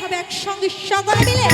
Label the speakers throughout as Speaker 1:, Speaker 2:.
Speaker 1: হবে একসঙ্গে সকলে মিলে।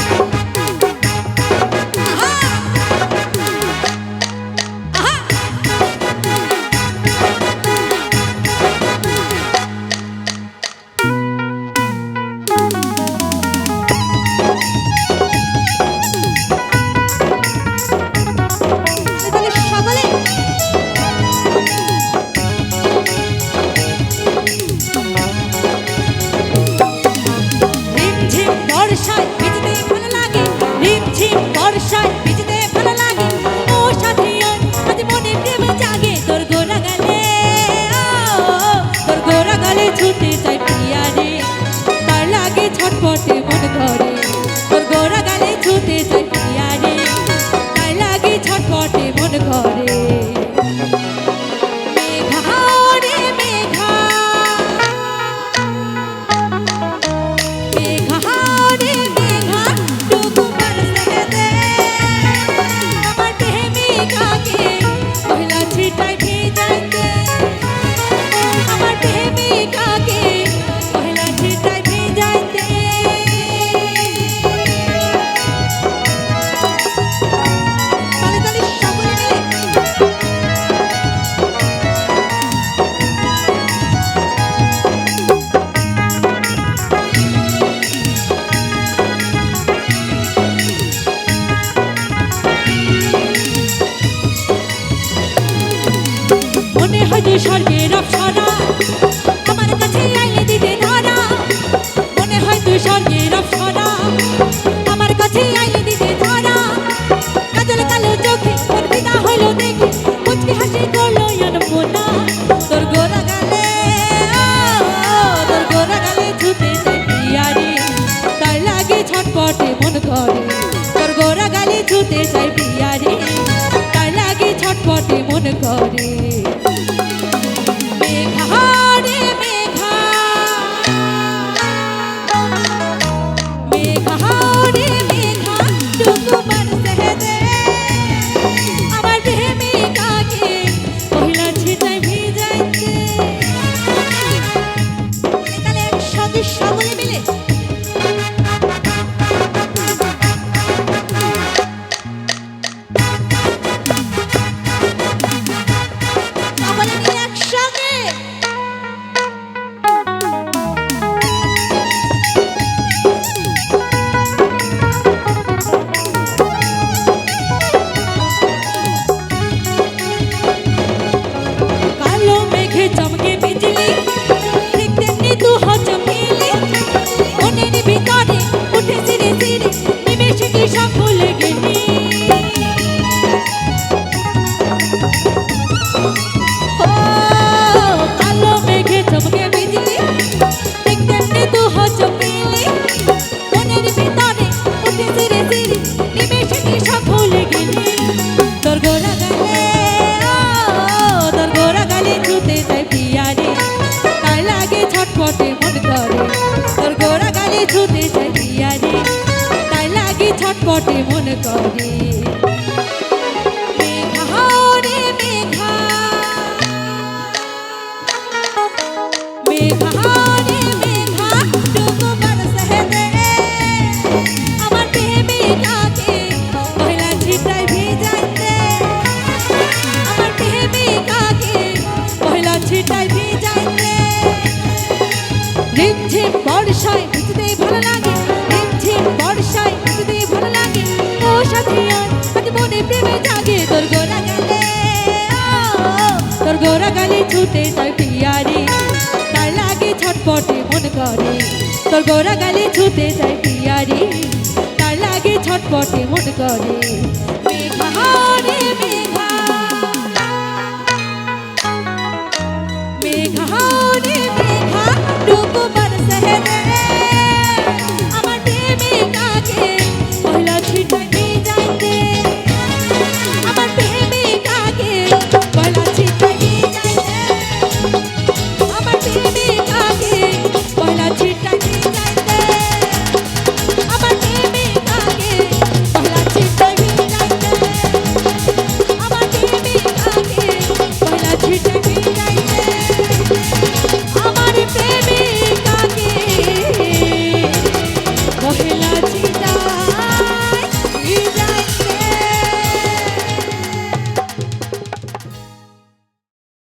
Speaker 2: স্বর্গের অপ্সরা আমার কাছে আইলে দিতে ধরা, মনে হয় তুই স্বর্গের অপ্সরা আমার কাছে আইলে দিতে ধরা। কাজল কালো চোখে তোর বিদা হইল দেখে মুচকি হাসি করলো আনমনা। তোর গোরা গালে ছুটে যায় পিয়ারি, তার লাগে ছটপটে মন করে। তোর গোরা গালে ছুটে যায় পিয়ারি, তার লাগে ছটপটে মন করে। চমকে বিজলি ঠিক তেমনি তু হচমিলি, মনের ভিতরে উঠে সিরে সিরে নিমেষে কি সব ভুলে গেলি। ও কালো মেঘে চমকে বিজলি ঠিক তেমনি তু হচমিলি, মনের ভিতরে উঠে সিরে সিরে নিমেষে কি সব ভুলে গেলি। তোর গোরা গালে তোর গোরা গালে ছুটে যায় পিয়ারি, তার লাগে ছটপটে মন করে। তোর গোরা গালে ছুটে যায় পিয়ারি, তার লাগে ছটপটে মন করে। মেঘা রে মেঘা, মেঘা রে মেঘা ডুবো বরসে দে আমার প্রেমিকাকে পয়লা ছিটায় ভিজাইতে। আমার প্রেমিকাকে পয়লা ছিটায় ভিজাইতে। রিমঝিম বর্ষায় ভিজতে ভালো লাগে, রিমঝিম বর্ষায় ভিজতে ভালো লাগে। ও সাথী আজ মনে প্রেমে জাগে। তোর গোরা গালে তোর গোরা গালে ছুটে যায় পিয়ারি, তার লাগে ছটপটে মন করে। তোর গোরা গালে ছুটে যায় পিয়ারি, তার লাগে ছটপটে মন করে। মেঘা রে মেঘা, মেঘা রে মেঘা ডুবো বরসে দে